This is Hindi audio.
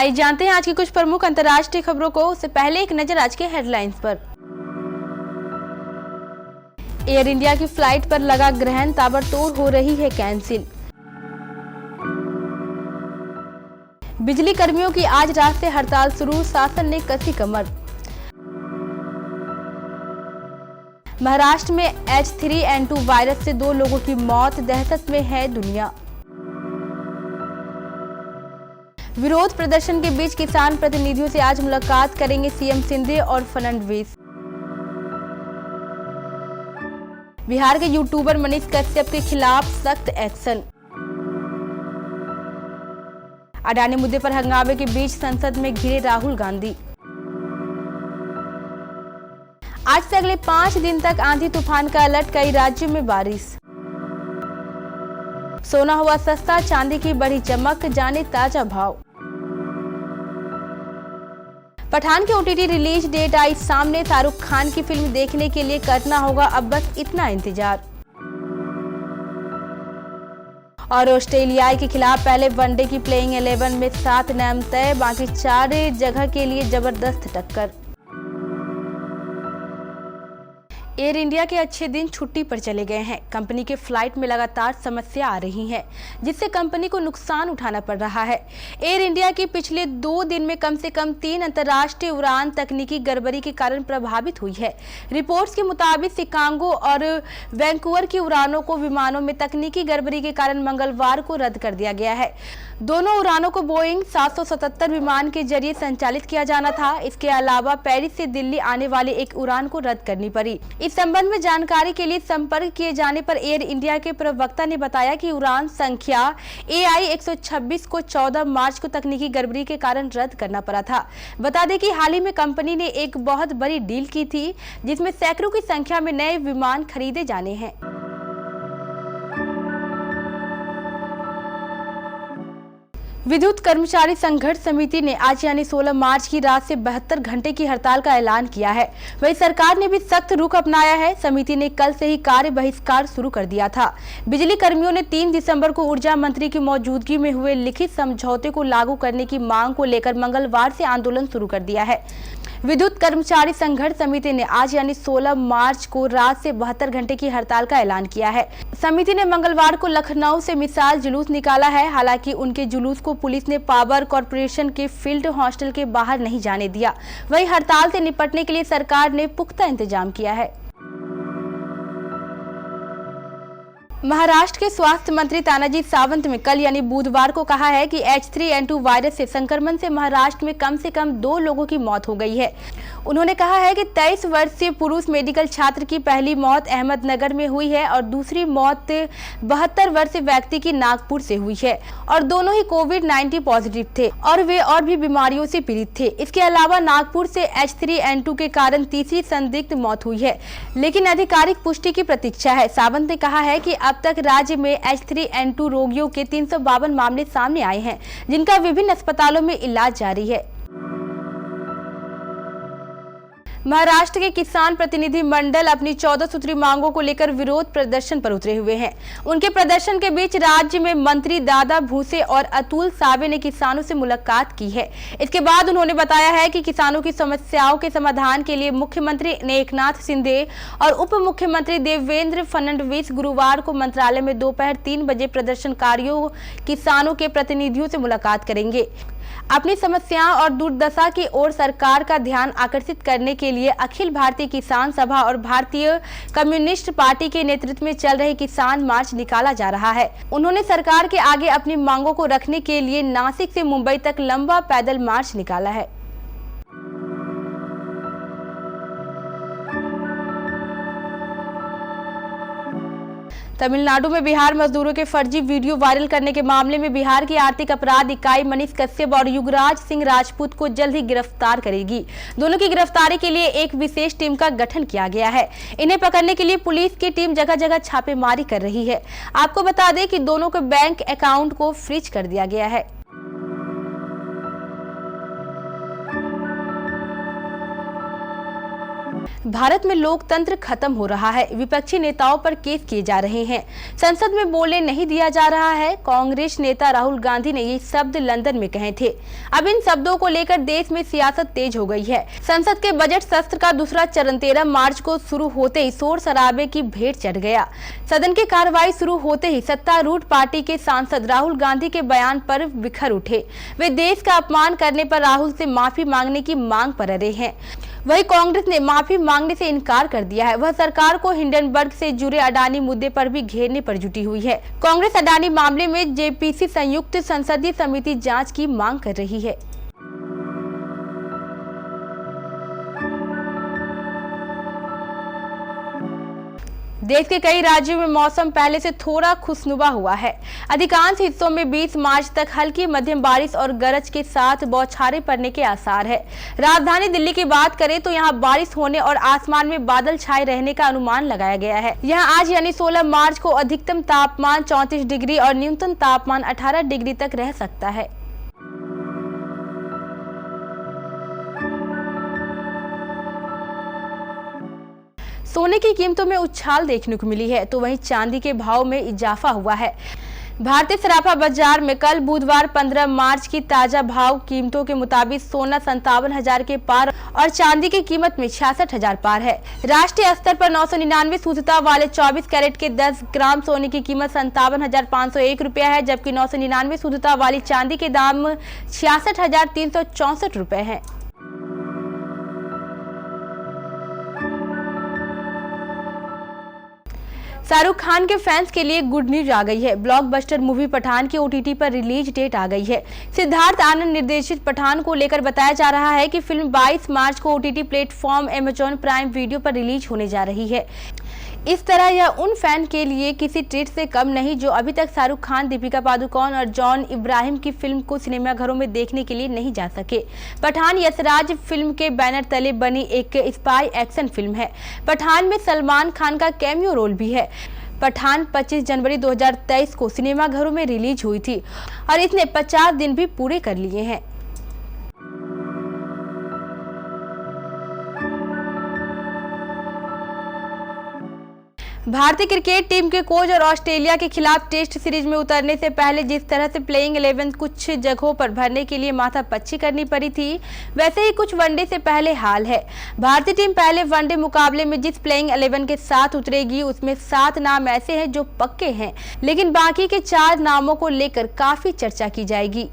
आइए जानते हैं आज की कुछ प्रमुख अंतर्राष्ट्रीय खबरों को। उससे पहले एक नजर आज के हेडलाइंस पर। एयर इंडिया की फ्लाइट पर लगा ग्रहण, ताबड़तोड़ हो रही है कैंसिल। बिजली कर्मियों की आज रात से हड़ताल शुरू, शासन ने कसी कमर। महाराष्ट्र में H3N2 वायरस से 2 लोगों की मौत, दहशत में है दुनिया। विरोध प्रदर्शन के बीच किसान प्रतिनिधियों से आज मुलाकात करेंगे सीएम शिंदे और फडणवीस। बिहार के यूट्यूबर मनीष कश्यप के खिलाफ सख्त एक्शन। अडानी मुद्दे पर हंगामे के बीच संसद में घिरे राहुल गांधी। आज से अगले 5 दिन तक आंधी तूफान का अलर्ट, कई राज्यों में बारिश। सोना हुआ सस्ता, चांदी की बढ़ी चमक, जाने ताजा भाव। पठान की OTT रिलीज डेट आई सामने, शाहरुख खान की फिल्म देखने के लिए करना होगा अब बस इतना इंतजार। और ऑस्ट्रेलिया के खिलाफ पहले वनडे की प्लेइंग 11 में 7 नाम तय, बाकी 4 जगह के लिए जबरदस्त टक्कर। एयर इंडिया के अच्छे दिन छुट्टी पर चले गए हैं। कंपनी के फ्लाइट में लगातार समस्या आ रही है, जिससे कंपनी को नुकसान उठाना पड़ रहा है। एयर इंडिया की पिछले 2 दिन में कम से कम 3 अंतर्राष्ट्रीय उड़ान तकनीकी गड़बड़ी के कारण प्रभावित हुई है। रिपोर्ट्स के मुताबिक शिकागो और वैंकूवर की उड़ानों को विमानों में तकनीकी गड़बड़ी के कारण मंगलवार को रद्द कर दिया गया है। दोनों उड़ानों को बोइंग 777 विमान के जरिए संचालित किया जाना था। इसके अलावा पेरिस से दिल्ली आने वाली एक उड़ान को रद्द करनी पड़ी। इस संबंध में जानकारी के लिए संपर्क किए जाने पर एयर इंडिया के प्रवक्ता ने बताया कि उड़ान संख्या AI 126 को 14 मार्च को तकनीकी गड़बड़ी के कारण रद्द करना पड़ा था। बता दें कि हाल ही में कंपनी ने एक बहुत बड़ी डील की थी, जिसमें सैकड़ों की संख्या में नए विमान खरीदे जाने हैं। विद्युत कर्मचारी संघर्ष समिति ने आज यानी 16 मार्च की रात से 72 घंटे की हड़ताल का ऐलान किया है। वहीं सरकार ने भी सख्त रुख अपनाया है। समिति ने कल से ही कार्य बहिष्कार शुरू कर दिया था। बिजली कर्मियों ने 3 दिसंबर को ऊर्जा मंत्री की मौजूदगी में हुए लिखित समझौते को लागू करने की मांग को लेकर मंगलवार से आंदोलन शुरू कर दिया है। विद्युत कर्मचारी संघर्ष समिति ने आज यानी 16 मार्च को रात से 72 घंटे की हड़ताल का ऐलान किया है। समिति ने मंगलवार को लखनऊ से मिसाल जुलूस निकाला है। हालांकि उनके जुलूस को पुलिस ने पावर कॉर्पोरेशन के फील्ड हॉस्टल के बाहर नहीं जाने दिया। वहीं हड़ताल से निपटने के लिए सरकार ने पुख्ता इंतजाम किया है। महाराष्ट्र के स्वास्थ्य मंत्री तानाजी सावंत ने कल यानी बुधवार को कहा है कि H3N2 वायरस से संक्रमण से महाराष्ट्र में कम से कम 2 लोगों की मौत हो गई है। उन्होंने कहा है कि 23 वर्षीय पुरुष मेडिकल छात्र की पहली मौत अहमदनगर में हुई है और दूसरी मौत 72 वर्षीय व्यक्ति की नागपुर से हुई है और दोनों ही कोविड-19 पॉजिटिव थे और वे और भी बीमारियों से पीड़ित थे। इसके अलावा नागपुर से H3N2 के कारण तीसरी संदिग्ध मौत हुई है, लेकिन आधिकारिक पुष्टि की प्रतीक्षा है। सावंत ने कहा है कि अब तक राज्य में H3N2 रोगियों के 352 मामले सामने आए हैं, जिनका विभिन्न अस्पतालों में इलाज जारी है। महाराष्ट्र के किसान प्रतिनिधि मंडल अपनी 14 सूत्री मांगों को लेकर विरोध प्रदर्शन पर उतरे हुए हैं। उनके प्रदर्शन के बीच राज्य में मंत्री दादा भूसे और अतुल सावे ने किसानों से मुलाकात की है। इसके बाद उन्होंने बताया है कि किसानों की समस्याओं के समाधान के लिए मुख्यमंत्री एकनाथ शिंदे और उप मुख्यमंत्री देवेंद्र फडणवीस गुरुवार को मंत्रालय में दोपहर 3 बजे प्रदर्शनकारियों किसानों के प्रतिनिधियों से मुलाकात करेंगे। अपनी समस्याओं और दुर्दशा की ओर सरकार का ध्यान आकर्षित करने के लिए अखिल भारतीय किसान सभा और भारतीय कम्युनिस्ट पार्टी के नेतृत्व में चल रहे किसान मार्च निकाला जा रहा है। उन्होंने सरकार के आगे अपनी मांगों को रखने के लिए नासिक से मुंबई तक लंबा पैदल मार्च निकाला है। तमिलनाडु में बिहार मजदूरों के फर्जी वीडियो वायरल करने के मामले में बिहार की आर्थिक अपराध इकाई मनीष कश्यप और युगराज सिंह राजपूत को जल्द ही गिरफ्तार करेगी। दोनों की गिरफ्तारी के लिए एक विशेष टीम का गठन किया गया है। इन्हें पकड़ने के लिए पुलिस की टीम जगह जगह छापेमारी कर रही है। आपको बता दें कि दोनों के बैंक अकाउंट को फ्रीज कर दिया गया है। भारत में लोकतंत्र खत्म हो रहा है, विपक्षी नेताओं पर केस किए जा रहे हैं, संसद में बोलने नहीं दिया जा रहा है। कांग्रेस नेता राहुल गांधी ने ये शब्द लंदन में कहे थे। अब इन शब्दों को लेकर देश में सियासत तेज हो गई है। संसद के बजट सत्र का दूसरा चरण 13 मार्च को शुरू होते ही शोर शराबे की भेंट चढ़ गया। सदन की कार्रवाई शुरू होते ही सत्तारूढ़ पार्टी के सांसद राहुल गांधी के बयान पर बिखर उठे। वे देश का अपमान करने पर राहुल से माफी मांगने की मांग पर अड़े हैं। वही कांग्रेस ने माफी मांगने से इनकार कर दिया है। वह सरकार को हिंडनबर्ग से जुड़े अडानी मुद्दे पर भी घेरने पर जुटी हुई है। कांग्रेस अडानी मामले में जेपीसी संयुक्त संसदीय समिति जांच की मांग कर रही है। देश के कई राज्यों में मौसम पहले से थोड़ा खुशनुमा हुआ है। अधिकांश हिस्सों में 20 मार्च तक हल्की मध्यम बारिश और गरज के साथ बौछारें पड़ने के आसार है। राजधानी दिल्ली की बात करें तो यहां बारिश होने और आसमान में बादल छाए रहने का अनुमान लगाया गया है। यहां आज यानी 16 मार्च को अधिकतम तापमान 34 डिग्री और न्यूनतम तापमान 18 डिग्री तक रह सकता है। सोने की कीमतों में उछाल देखने को मिली है, तो वहीं चांदी के भाव में इजाफा हुआ है। भारतीय सराफा बाजार में कल बुधवार 15 मार्च की ताजा भाव कीमतों के मुताबिक सोना 57,000 के पार और चांदी की कीमत में 66,000 पार है। राष्ट्रीय स्तर पर 999 शुद्धता वाले 24 कैरेट के 10 ग्राम सोने की कीमत 57,501 रुपया है, जबकि 999 शुद्धता वाली चांदी के दाम 66,364 रुपए है। शाहरुख खान के फैंस के लिए गुड न्यूज आ गई है। ब्लॉकबस्टर मूवी पठान की ओटीटी पर रिलीज डेट आ गई है। सिद्धार्थ आनंद निर्देशित पठान को लेकर बताया जा रहा है कि फिल्म 22 मार्च को OTT platform Amazon prime video पर रिलीज होने जा रही है। इस तरह यह उन फैन के लिए किसी ट्रीट से कम नहीं जो अभी तक शाहरुख खान, दीपिका पादुकोण और जॉन इब्राहिम की फिल्म को सिनेमाघरों में देखने के लिए नहीं जा सके। पठान यशराज फिल्म के बैनर तले बनी एक स्पाई एक्शन फिल्म है। पठान में सलमान खान का कैमियो रोल भी है। पठान 25 जनवरी 2023 को सिनेमाघरों में रिलीज हुई थी और इसने 50 दिन भी पूरे कर लिए हैं। भारतीय क्रिकेट टीम के कोच और ऑस्ट्रेलिया के खिलाफ टेस्ट सीरीज में उतरने से पहले जिस तरह से प्लेइंग 11 कुछ जगहों पर भरने के लिए माथापच्ची करनी पड़ी थी, वैसे ही कुछ वनडे से पहले हाल है। भारतीय टीम पहले वनडे मुकाबले में जिस प्लेइंग 11 के साथ उतरेगी उसमें 7 नाम ऐसे हैं जो पक्के हैं, लेकिन बाकी के 4 नामों को लेकर काफी चर्चा की जाएगी।